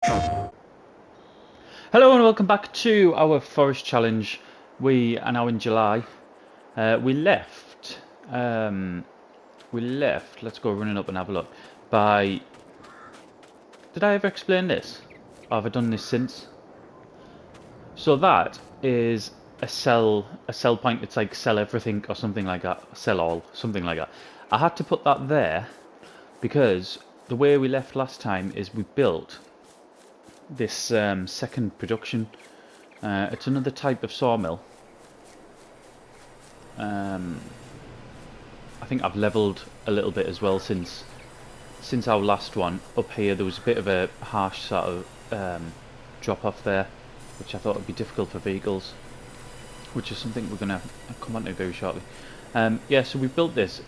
Hello and welcome back to our forest challenge. We are now in July. We left. Let's go running up and have a look. By. Did I ever explain this? Or have I done this since? So that is a sell point. It's like sell everything or something like that. Sell all, something like that. I had to put that there because the way we left last time is we built this second production. It's another type of sawmill. I think I've levelled a little bit as well since our last one. Up here there was a bit of a harsh sort of drop off there, which I thought would be difficult for vehicles, which is something we're going to come on to very shortly. Yeah, so we built this.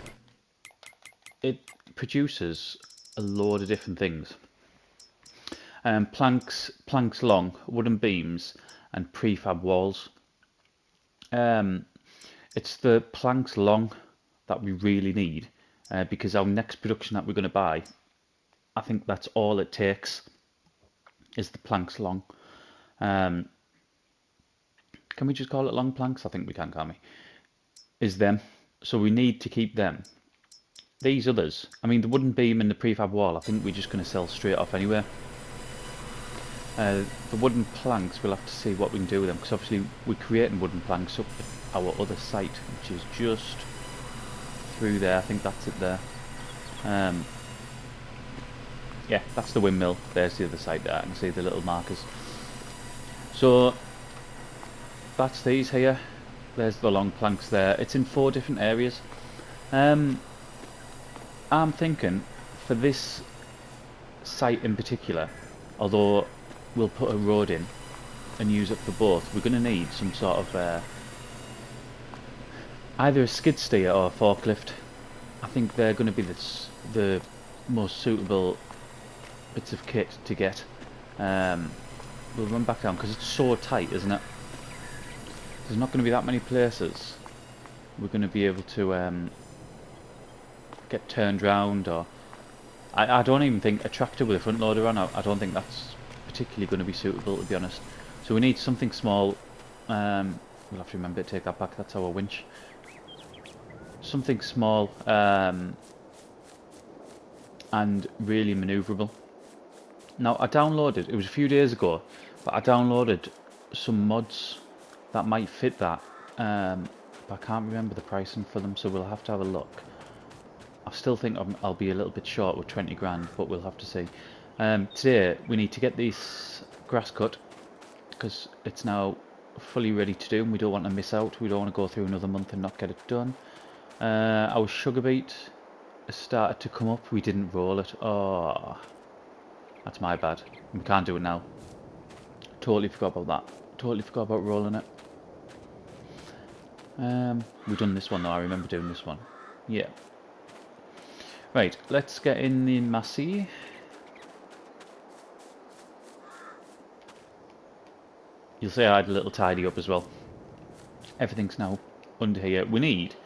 It produces a load of different things. Planks long, wooden beams, and prefab walls. It's the planks long that we really need, because our next production that we're going to buy, I think that's all it takes, is the planks long. Can we just call it long planks? I think we can, can't we? Is them. So we need to keep them. These others, I mean the wooden beam and the prefab wall, I think we're just going to sell straight off anyway. The wooden planks, we'll have to see what we can do with them, because obviously we're creating wooden planks up at our other site, which is just through there. I think that's it there. Yeah, that's the windmill. There's the other side there. I can see the little markers. So that's these here. There's the long planks there. It's in 4 different areas. I'm thinking for this site in particular, although we'll put a road in and use it for both, we're going to need some sort of either a skid steer or a forklift. I think they're going to be the most suitable bits of kit to get. We'll run back down because it's so tight, isn't it? There's not going to be that many places we're going to be able to get turned round, or I don't even think a tractor with a front loader on, I don't think that's particularly going to be suitable, to be honest. So we need something small. We'll have to remember to take that back, that's our winch. Something small and really manoeuvrable. Now I downloaded, it was a few days ago, but I downloaded some mods that might fit that, but I can't remember the pricing for them, so we'll have to have a look. I still think I'll be a little bit short with 20 grand, but we'll have to see. Today we need to get this grass cut, because it's now fully ready to do and we don't want to miss out. We don't want to go through another month and not get it done. Our sugar beet has started to come up. We didn't roll it. Oh, that's my bad. We can't do it now. Totally forgot about that. Totally forgot about rolling it. We've done this one though. I remember doing this one. Yeah. Right, let's get in the Massey. You'll see I had a little tidy up as well. Everything's now under here. We need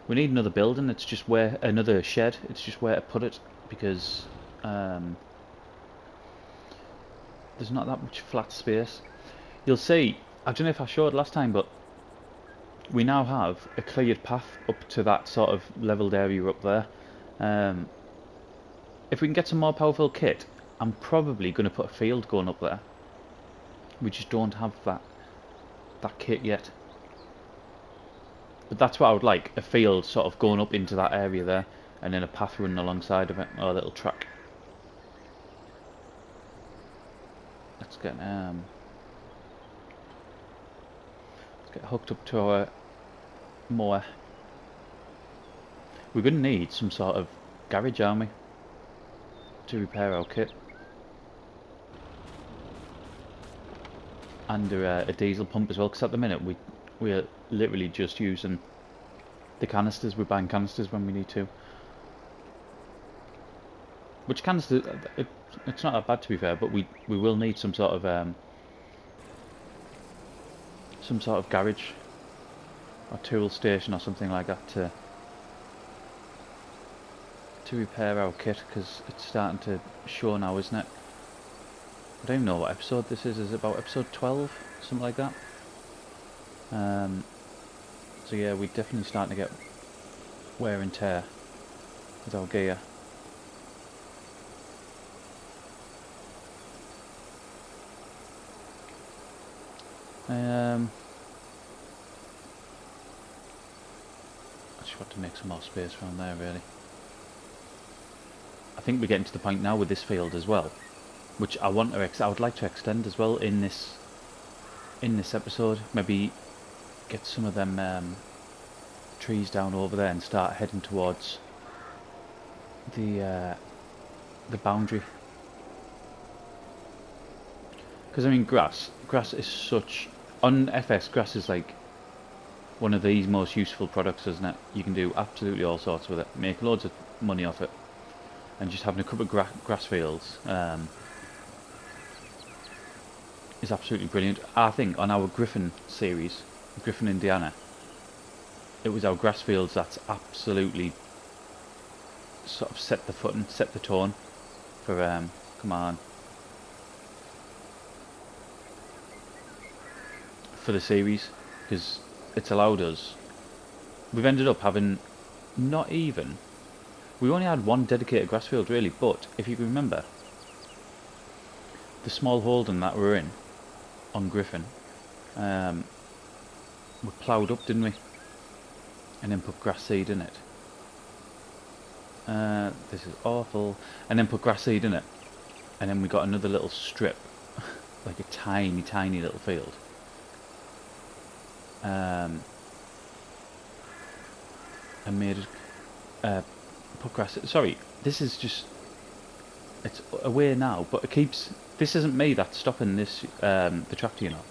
another building. It's just where, another shed. It's just where to put it, because there's not that much flat space. You'll see, I don't know if I showed last time, but we now have a cleared path up to that sort of levelled area up there. If we can get some more powerful kit, I'm probably going to put a field going up there. We just don't have that kit yet. But that's what I would like, a field sort of going up into that area there, and then a path running alongside of it, or a little track. Let's get hooked up to our mower. We're going to need some sort of garage, aren't we, to repair our kit. And a diesel pump as well, because at the minute we're literally just using the canisters. We're buying canisters when we need to. Which canisters, it's not that bad to be fair, but we will need some sort of garage or tool station or something like that to repair our kit, because it's starting to show now, isn't it? I don't even know what episode this is. Is it about episode 12? Something like that. So yeah, we're definitely starting to get wear and tear with our gear. I just want to make some more space around there, really. I think we're getting to the point now with this field as well, which I would like to extend as well in this episode. Maybe get some of them trees down over there and start heading towards the boundary. Because I mean, grass is such, on FS, grass is like one of the most useful products, isn't it? You can do absolutely all sorts with it, make loads of money off it, and just having a couple of grass fields is absolutely brilliant. I think on our Griffin series, Griffin Indiana, it was our grass fields that's absolutely sort of set the tone for come on, for the series, because it's allowed us. We've ended up having we only had one dedicated grass field really, but if you can remember the small holding that we're in on Griffin, we ploughed up, didn't we, and then put grass seed in it. This is awful. And then put grass seed in it, and then we got another little strip like a tiny little field, and made it put grass. Sorry, this is just, it's away now, but it keeps. This isn't me that's stopping this the tractor, you know.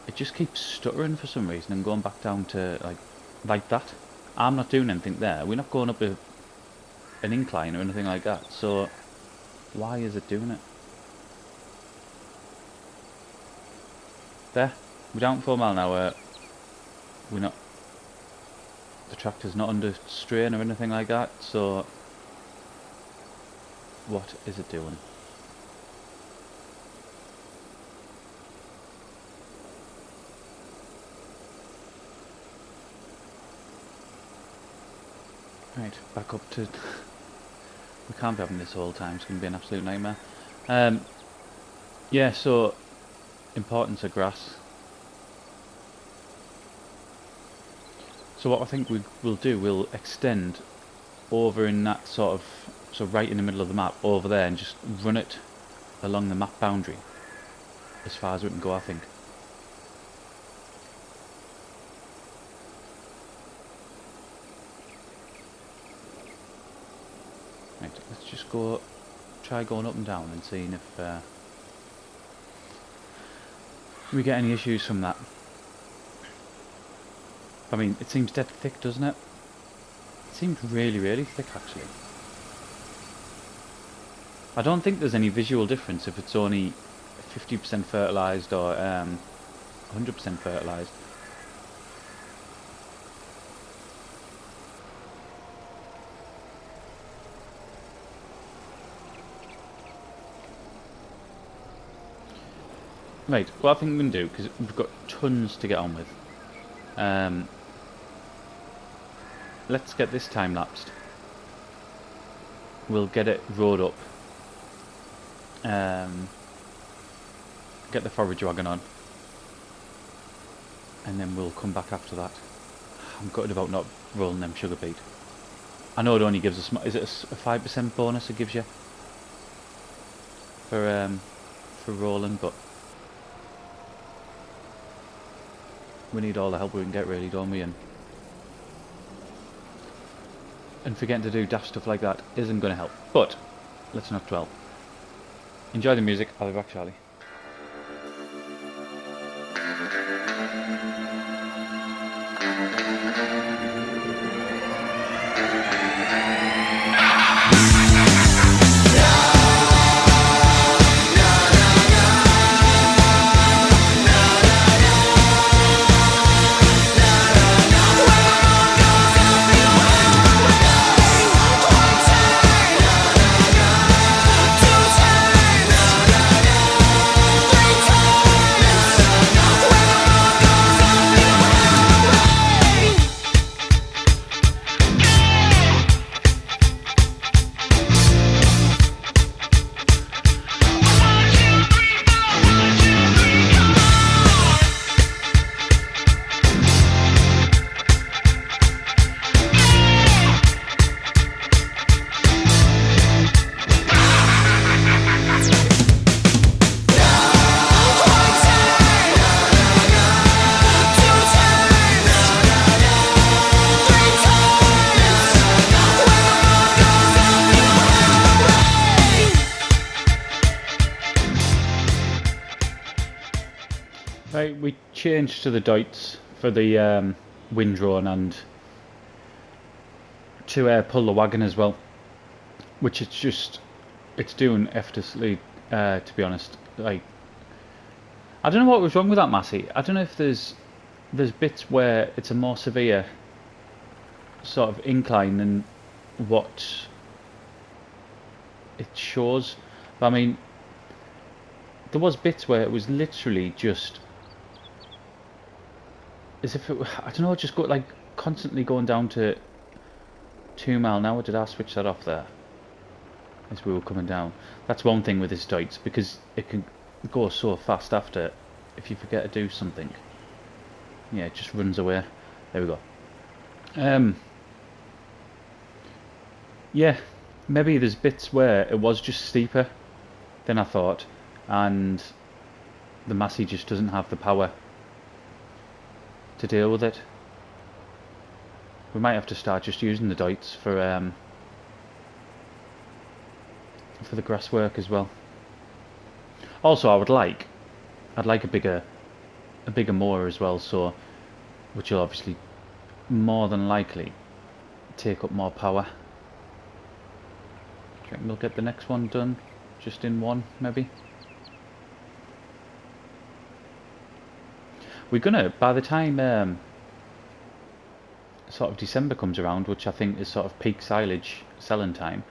It just keeps stuttering for some reason and going back down to like that. I'm not doing anything there. We're not going up an incline or anything like that. So why is it doing it? There, we're down 4 mile an hour. We're not. The tractor's not under strain or anything like that. So what is it doing? Right, back up to. We can't be having this all the time. It's going to be an absolute nightmare. Yeah. So importance of grass. So what I think we'll do, we'll extend over in that sort of, so right in the middle of the map over there, and just run it along the map boundary as far as we can go, I think. Right, let's just try going up and down and seeing if we get any issues from that. I mean, it seems dead thick, doesn't it? It seems really thick, actually. I don't think there's any visual difference if it's only 50% fertilised or 100% fertilised. Right, what I think we can do, because we've got tons to get on with, let's get this time lapsed. We'll get it rode up, get the forage wagon on, and then we'll come back after that. I'm gutted about not rolling them sugar beet. I know it only gives us, is it a 5% bonus it gives you for rolling, but we need all the help we can get, really, don't we? And forgetting to do daft stuff like that isn't going to help. But let's not dwell. Enjoy the music. I'll be back, Charlie. Right, we changed to the Deutz for the windrone and to pull the wagon as well, which it's doing effortlessly, to be honest. Like, I don't know what was wrong with that Massey. I don't know if there's bits where it's a more severe sort of incline than what it shows. But I mean, there was bits where it was literally just as if it, I don't know, just go like constantly going down to 2 mile an hour. Did I switch that off there as we were coming down? That's one thing with this Deutz, because it can go so fast after if you forget to do something. Yeah, it just runs away. There we go. Yeah, maybe there's bits where it was just steeper than I thought, and the Massey just doesn't have the power to deal with it. We might have to start just using the Deutz for the grass work as well. Also, I'd like a bigger mower as well, so which will obviously more than likely take up more power. Do you reckon we'll get the next one done just in one, maybe? We're gonna, by the time sort of December comes around, which I think is sort of peak silage selling time,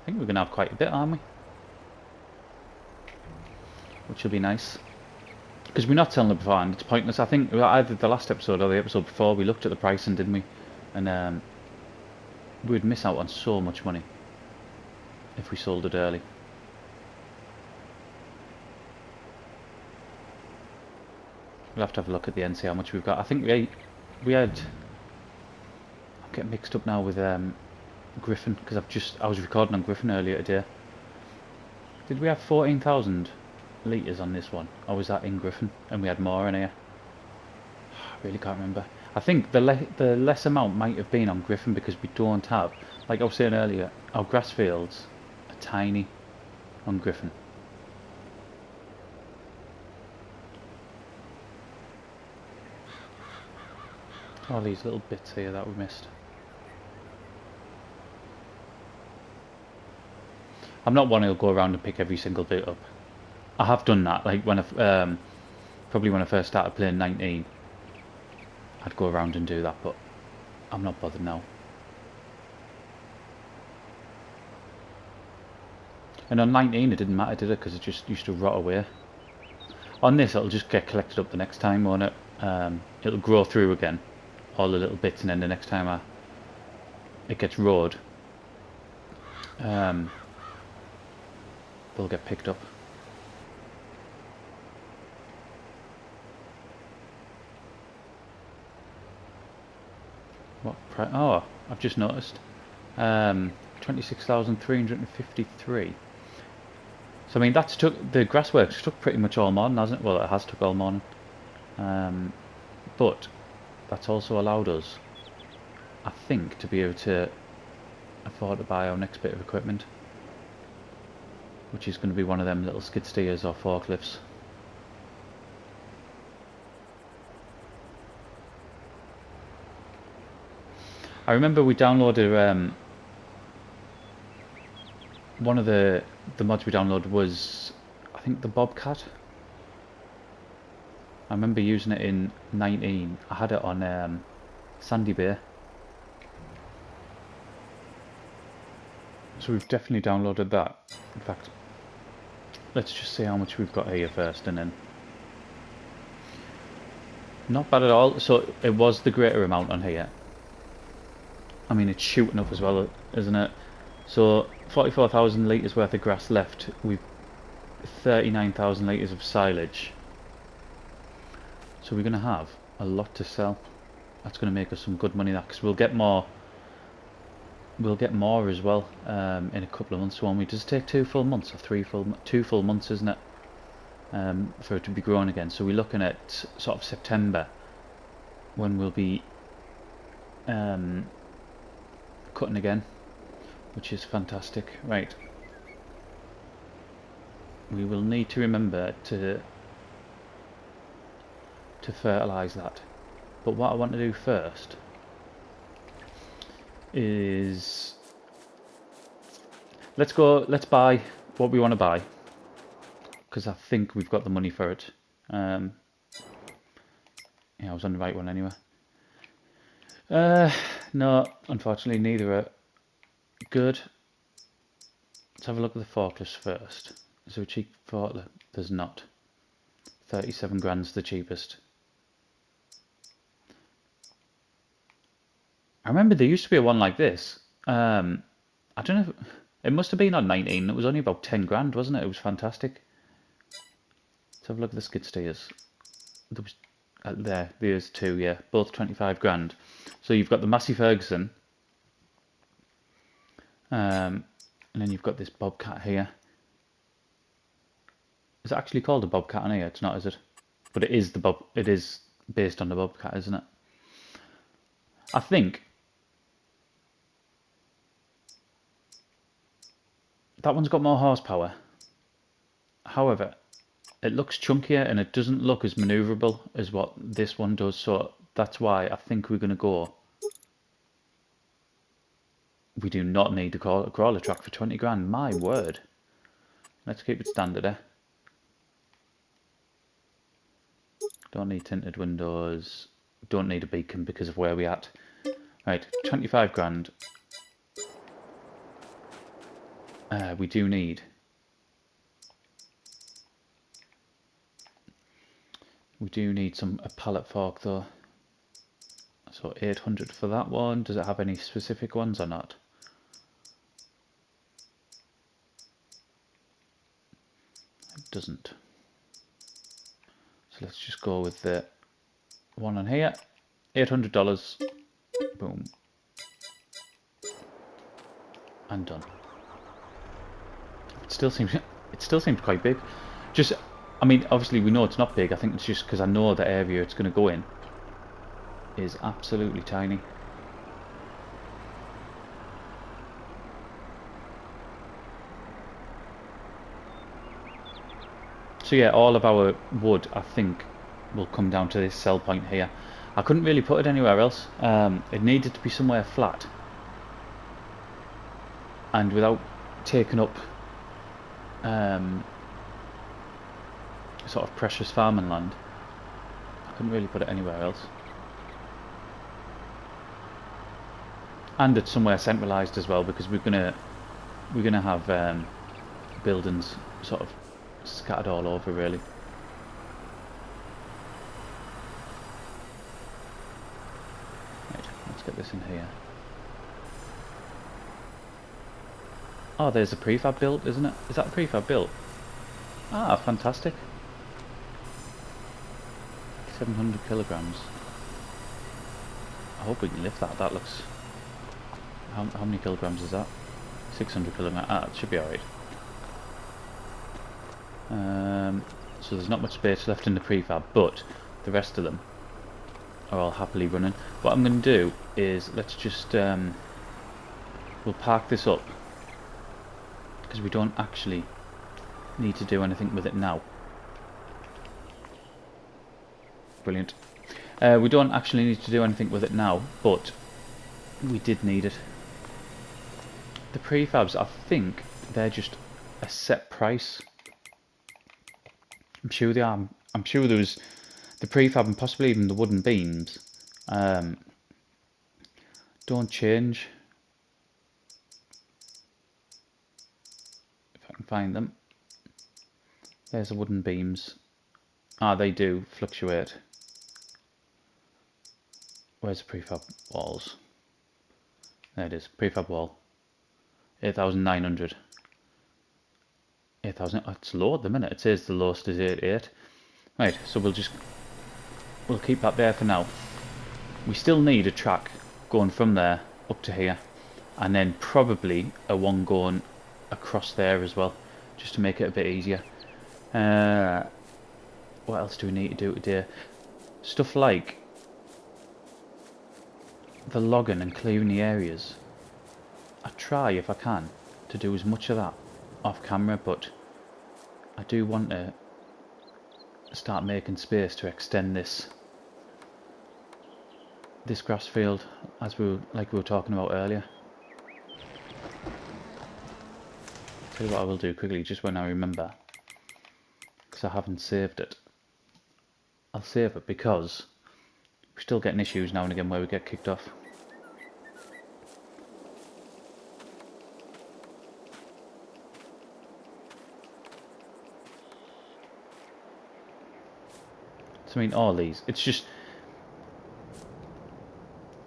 I think we're gonna have quite a bit, aren't we? Which will be nice, because we're not selling it beforehand. It's pointless. I think either the last episode or the episode before we looked at the pricing, didn't we? And we would miss out on so much money if we sold it early. We'll have to have a look at the end, see how much we've got. I think we had. I'm getting mixed up now with Griffin, because I was recording on Griffin earlier today. Did we have 14,000 litres on this one, or was that in Griffin and we had more in here? I really can't remember. I think the less amount might have been on Griffin, because we don't have, like I was saying earlier, our grass fields are tiny on Griffin. All these little bits here that we missed. I'm not one who'll go around and pick every single bit up. I have done that, like when I probably when I first started playing 19, I'd go around and do that, but I'm not bothered now. And on 19 it didn't matter, did it? Because it just used to rot away. On this it'll just get collected up the next time, won't it? It'll grow through again, all the little bits, and then the next time it gets rowed, they'll get picked up. What price? Oh, I've just noticed. 26,353. So I mean, that's took the grassworks took pretty much all morning, hasn't it? Well, it has took all morning. But that's also allowed us, I think, to be able to afford to buy our next bit of equipment, which is going to be one of them little skid steers or forklifts. I remember we downloaded one of the mods we downloaded was, I think, the Bobcat. I remember using it in 19. I had it on Sandy Bay. So we've definitely downloaded that. In fact, let's just see how much we've got here first, and then. Not bad at all. So it was the greater amount on here. I mean, it's shooting up as well, isn't it? So 44,000 litres worth of grass left. We've 39,000 litres of silage. So we're going to have a lot to sell. That's going to make us some good money, that, because we'll get more. We'll get more as well in a couple of months. Won't we? Does it take 2 full months or 2 full months, isn't it? For it to be growing again. So we're looking at sort of September when we'll be cutting again, which is fantastic. Right, we will need to remember to to fertilise that. But what I want to do first is let's buy what we want to buy, because I think we've got the money for it. Yeah, I was on the right one anyway. No, unfortunately neither are good. Let's have a look at the forklifts first. Is there a cheap forklift? There's not. 37 grand's the cheapest. I remember there used to be a one like this. I don't know if, it must have been on 19. It was only about 10 grand, wasn't it? It was fantastic. Let's have a look at the skid steers. There was there's two, yeah, both 25 grand. So you've got the Massey Ferguson, and then you've got this Bobcat here. Is it actually called a Bobcat on here? It's not, is it? But it is it is based on the Bobcat, isn't it? I think that one's got more horsepower. However, it looks chunkier and it doesn't look as manoeuvrable as what this one does. So that's why I think we're going to go. We do not need the crawler track for 20 grand. My word. Let's keep it standard, eh? Don't need tinted windows. Don't need a beacon because of where we're at. Right, 25 grand. We do need. We do need a pallet fork though. So 800 for that one. Does it have any specific ones or not? It doesn't. So let's just go with the one on here. $800. Boom. And done. It still seems quite big. Just, I mean, obviously we know it's not big. I think it's just because I know the area it's going to go in is absolutely tiny. So yeah, all of our wood, I think, will come down to this sell point here. I couldn't really put it anywhere else. It needed to be somewhere flat. And without taking up sort of precious farming land, I couldn't really put it anywhere else. And it's somewhere centralised as well, because we're gonna have buildings sort of scattered all over really. Right, let's get this in here. Oh, there's a prefab built, isn't it? Is that a prefab built? Ah, fantastic. 700 kilograms. I hope we can lift that. That looks... How many kilograms is that? 600 kilograms. Ah, it should be alright. So there's not much space left in the prefab, but the rest of them are all happily running. What I'm going to do is, let's just... we'll park this up, because we don't actually need to do anything with it now. Brilliant. We don't actually need to do anything with it now, but we did need it. The prefabs, I think they're just a set price. I'm sure they are. I'm sure there was the prefab and possibly even the wooden beams. Don't change. If I can find them. There's the wooden beams. Ah, they do fluctuate. Where's the prefab walls? There it is, prefab wall. 8,900. 8,000. Oh, it's low at the minute. It says the lowest is 88. Right, so we'll keep that there for now. We still need a track going from there up to here, and then probably a one going across there as well, just to make it a bit easier. What else do we need to do today? Stuff like the logging and clearing the areas. I try, if I can, to do as much of that off camera, but I do want to start making space to extend this grass field, as we were talking about earlier. Tell you what I will do quickly, just when I remember, because I haven't saved it. I'll save it because we're still getting issues now and again where we get kicked off. So I mean, all these, it's just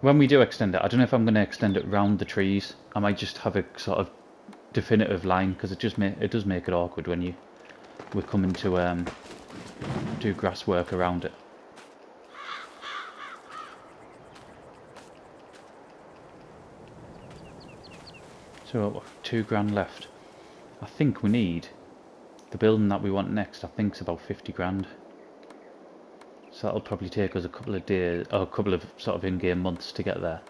when we do extend it, I don't know if I'm going to extend it round the trees. I might just have a sort of definitive line, because it does make it awkward when we're coming to do grass work around it. So £2 left. I think we need the building that we want next. I think it's about 50 grand. So that'll probably take us a couple of days, or a couple of sort of in-game months to get there.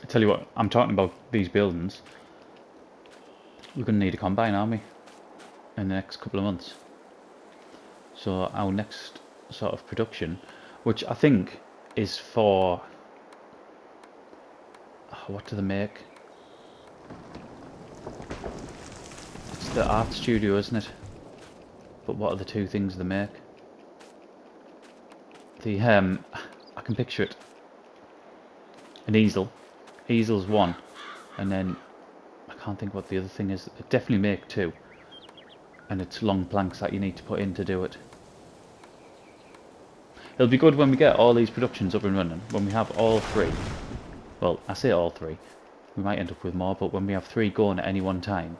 I tell you what, I'm talking about these buildings. We're going to need a combine, aren't we, in the next couple of months? So our next sort of production, which I think is for, what do they make? It's the art studio, isn't it? But what are the two things they make? The I can picture it. An easel. Easel's one, and then I can't think what the other thing is. They definitely make two, and it's long planks that you need to put in to do it. It'll be good when we get all these productions up and running, when we have all three. Well, I say all three, we might end up with more, but when we have three going at any one time,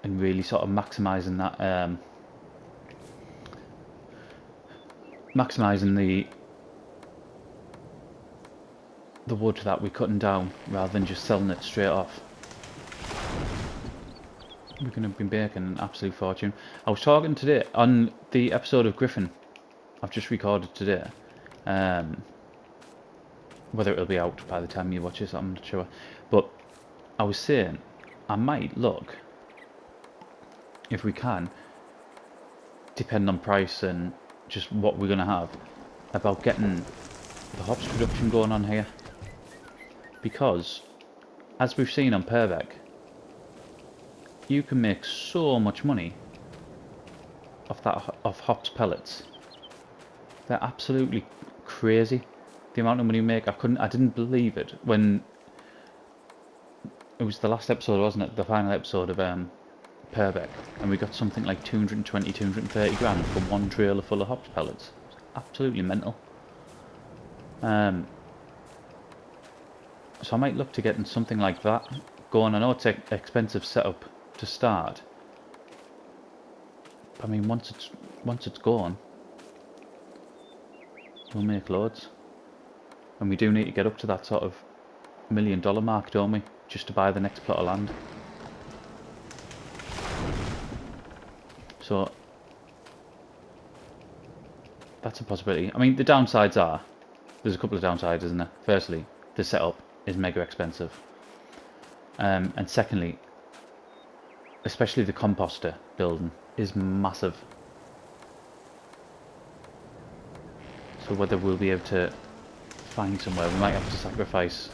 and really sort of maximising that, maximising the wood that we're cutting down, rather than just selling it straight off. We're going to be making an absolute fortune. I was talking today on the episode of Griffin I've just recorded today. Whether it'll be out by the time you watch this, I'm not sure. But I was saying I might look, if we can, depending on price and just what we're going to have, about getting the hops production going on here. Because, as we've seen on Purbeck, you can make so much money off hops pellets. They're absolutely crazy. The amount of money you make, I didn't believe it when it was the last episode, wasn't it? The final episode of Purbeck, and we got something like 220, 230 grand for one trailer full of hops pellets. It's absolutely mental. So I might look to getting something like that going. I know it's an expensive setup to start. I mean, once it's gone, we'll make loads. And we do need to get up to that sort of $1 million mark, don't we? Just to buy the next plot of land. So that's a possibility. I mean, the downsides are, there's a couple of downsides, isn't there? Firstly, the setup is mega expensive. And secondly, especially the composter building is massive. So whether we'll be able to find somewhere, we might have to sacrifice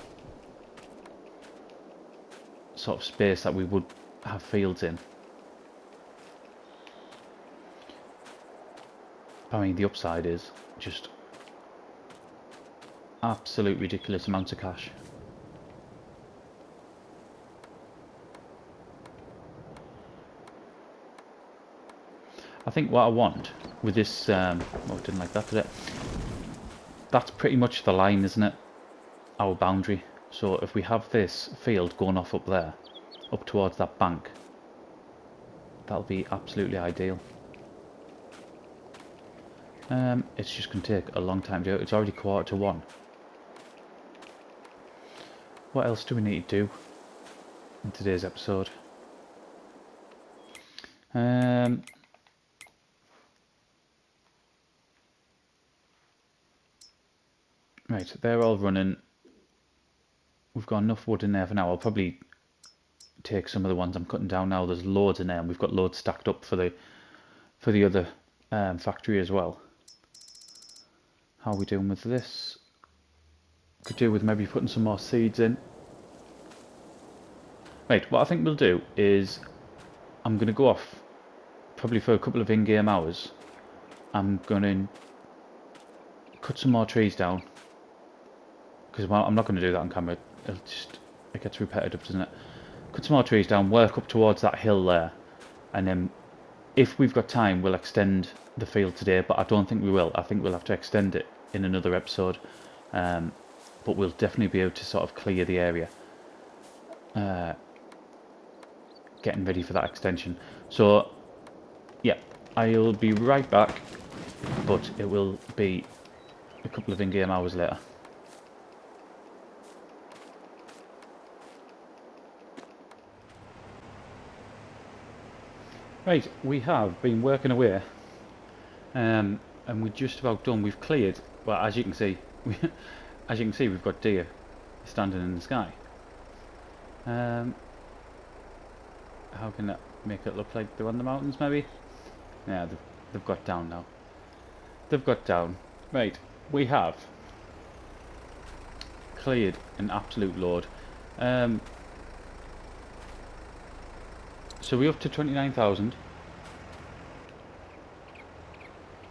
sort of space that we would have fields in. I mean, the upside is just absolute ridiculous amounts of cash. I think what I want with this, oh, I didn't like that, did it? That's pretty much the line, isn't it? Our boundary. So if we have this field going off up there, up towards that bank, that'll be absolutely ideal. It's just going to take a long time to do it. It's already 1:45. What else do we need to do in today's episode? Right, they're all running. We've got enough wood in there for now. I'll probably take some of the ones I'm cutting down now. There's loads in there, and we've got loads stacked up for the other factory as well. How are we doing with this? Could do with maybe putting some more seeds in. Right, what I think we'll do is I'm going to go off probably for a couple of in-game hours. I'm going to cut some more trees down because I'm not going to do that on camera. It gets repetitive, doesn't it? Cut some more trees down, work up towards that hill there, and then if we've got time we'll extend the field today, but I don't think we will. I think we'll have to extend it in another episode, but we'll definitely be able to sort of clear the area, getting ready for that extension. So yeah, I'll be right back, but it will be a couple of in-game hours later. Right, we have been working away, and we're just about done. We've cleared, well, as you can see, we've got deer standing in the sky. How can that make it look like they're on the mountains, maybe? Yeah, they've got down now. They've got down. Right, we have cleared an absolute load. So we're up to 29,000.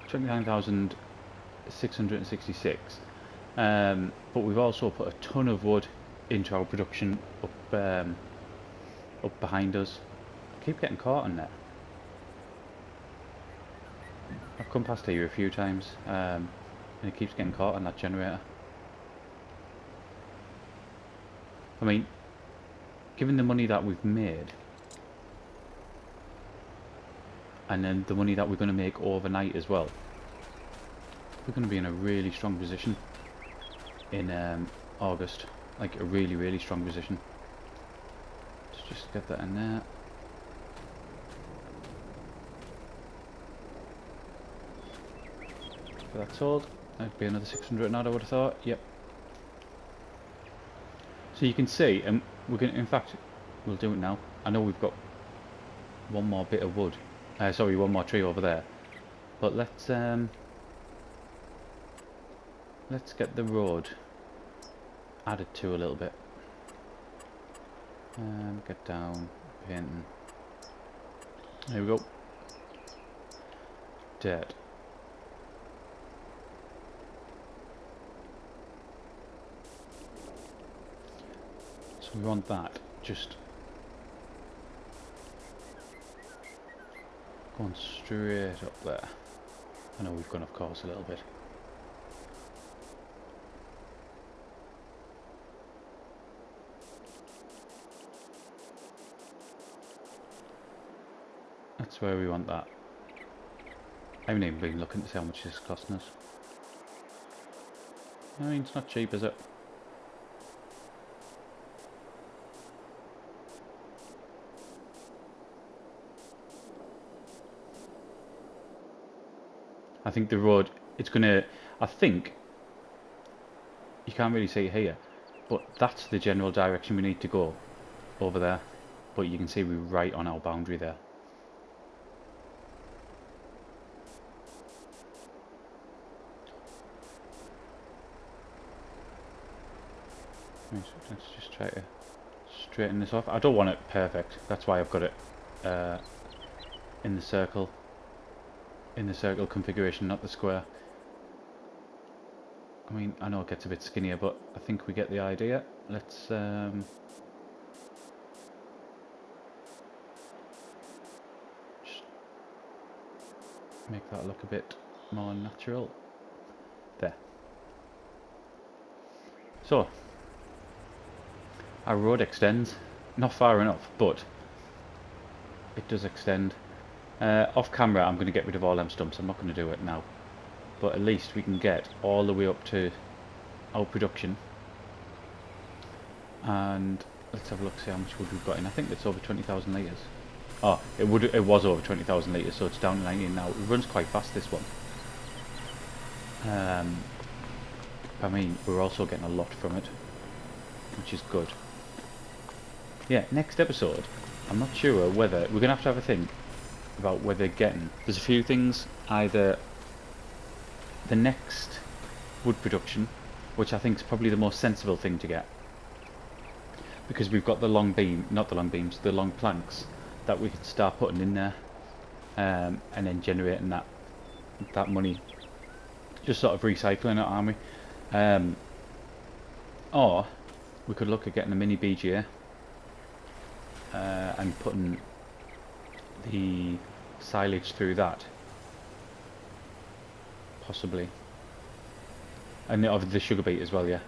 29,666. But we've also put a ton of wood into our production up behind us. I keep getting caught on that. I've come past here a few times, and it keeps getting caught on that generator. I mean, given the money that we've made, and then the money that we're going to make overnight as well, we're going to be in a really strong position in August. Like a really, really strong position. Let's just get that in there. For that sold, that'd be another 600 an hour, I would have thought. Yep. So you can see, and we're going to, in fact, we'll do it now. I know we've got one more bit of wood. Sorry, one more tree over there. But let's get the road added to a little bit. Get down, painting. There we go. Dirt. So we want that just going straight up there. I know we've gone off course a little bit. That's where we want that. I haven't even been looking to see how much this is costing us. I mean, it's not cheap, is it? I think the road, it's gonna, I think, you can't really see it here, but that's the general direction we need to go, over there. But you can see we're right on our boundary there. Right, so let's just try to straighten this off. I don't want it perfect, that's why I've got it in the circle configuration, not the square. I mean, I know it gets a bit skinnier, but I think we get the idea. Let's just make that look a bit more natural. There. So, our road extends, not far enough, but it does extend. Off camera I'm going to get rid of all them stumps. I'm not going to do it now, but at least we can get all the way up to our production. And let's have a look, see how much wood we've got in. I think it's over 20,000 litres. Oh, it was over 20,000 litres, so it's down to 19 now. It runs quite fast, this one. I mean, we're also getting a lot from it, which is good. Yeah, next episode, I'm not sure whether... We're going to have a think about whether getting... There's a few things, either the next wood production, which I think is probably the most sensible thing to get, because we've got the long beam, not the long beams, the long planks that we could start putting in there, and then generating that money, just sort of recycling it, aren't we? Or we could look at getting a mini BGA and putting the silage through that, possibly, and of the sugar beet as well, yeah.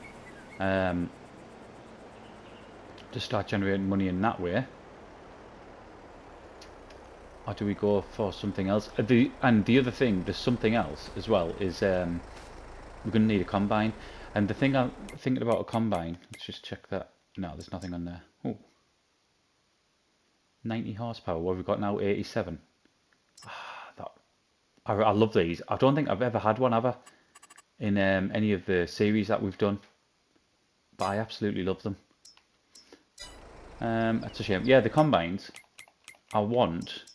To start generating money in that way. Or do we go for something else? And the other thing, there's something else as well, is we're going to need a combine. And the thing I'm thinking about a combine, let's just check that. No, there's nothing on there. Oh, 90 horsepower. What have we got now? 87. I love these. I don't think I've ever had one ever in any of the series that we've done, but I absolutely love them. That's a shame. Yeah, the combines I want,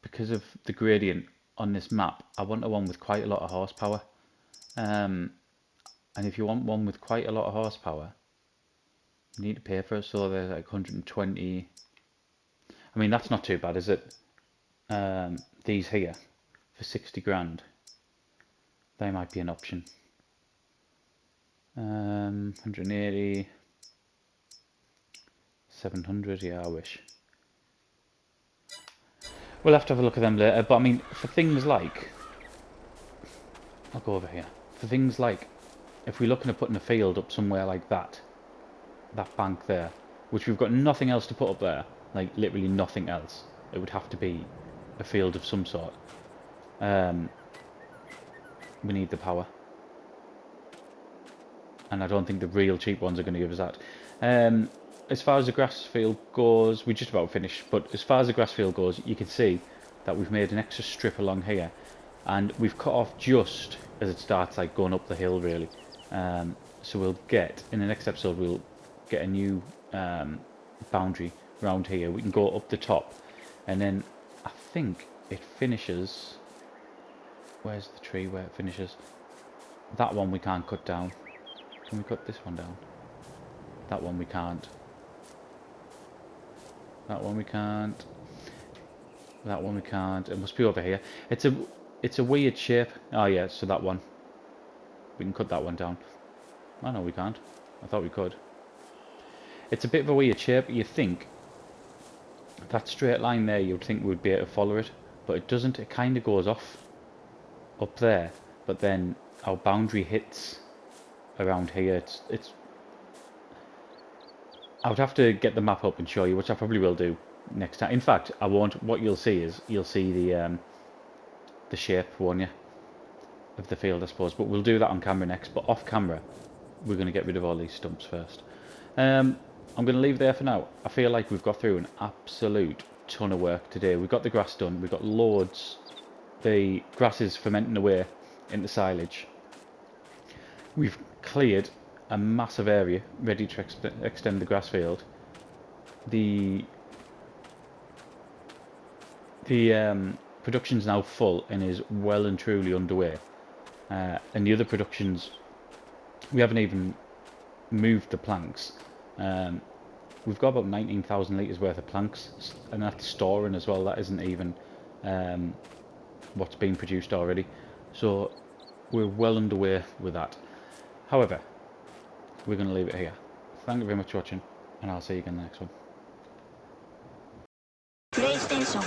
because of the gradient on this map, I want a one with quite a lot of horsepower. And if you want one with quite a lot of horsepower, you need to pay for it. So there's like 120. I mean, that's not too bad, is it? These here for 60 grand, they might be an option. 180, 700. Yeah, I wish. We'll have to have a look at them later. But I mean, for things like, I'll go over here. For things like, if we're looking at putting a field up somewhere like that bank there, which we've got nothing else to put up there, like literally nothing else. It would have to be a field of some sort. We need the power, and I don't think the real cheap ones are going to give us that. As far as the grass field goes, we're just about finished, but as far as the grass field goes, you can see that we've made an extra strip along here, and we've cut off just as it starts like going up the hill, really. So we'll get, in the next episode, we'll get a new boundary around here. We can go up the top, and then I think it finishes... Where's the tree where it finishes? That one we can't cut down. Can we cut this one down? That one we can't. That one we can't. That one we can't. It must be over here. It's a weird shape. Oh yeah, so that one. We can cut that one down. Oh no, we can't. I thought we could. It's a bit of a weird shape. You think that straight line there, you'd think we'd be able to follow it, but it doesn't. It kind of goes off up there, but then our boundary hits around here. It's I would have to get the map up and show you, which I probably will do next time. In fact, I won't. What you'll see is you'll see the shape, won't you, of the field, I suppose. But we'll do that on camera next. But off camera, we're going to get rid of all these stumps first. I'm going to leave there for now. I feel like we've got through an absolute ton of work today. We've got the grass done. We've got loads. The grass is fermenting away into silage. We've cleared a massive area ready to extend the grass field. The production's now full and is well and truly underway. And the other productions, we haven't even moved the planks. We've got about 19,000 litres worth of planks, and that's storing as well. That isn't even what's been produced already. So we're well underway with that. However, we're going to leave it here. Thank you very much for watching, and I'll see you again in the next one. PlayStation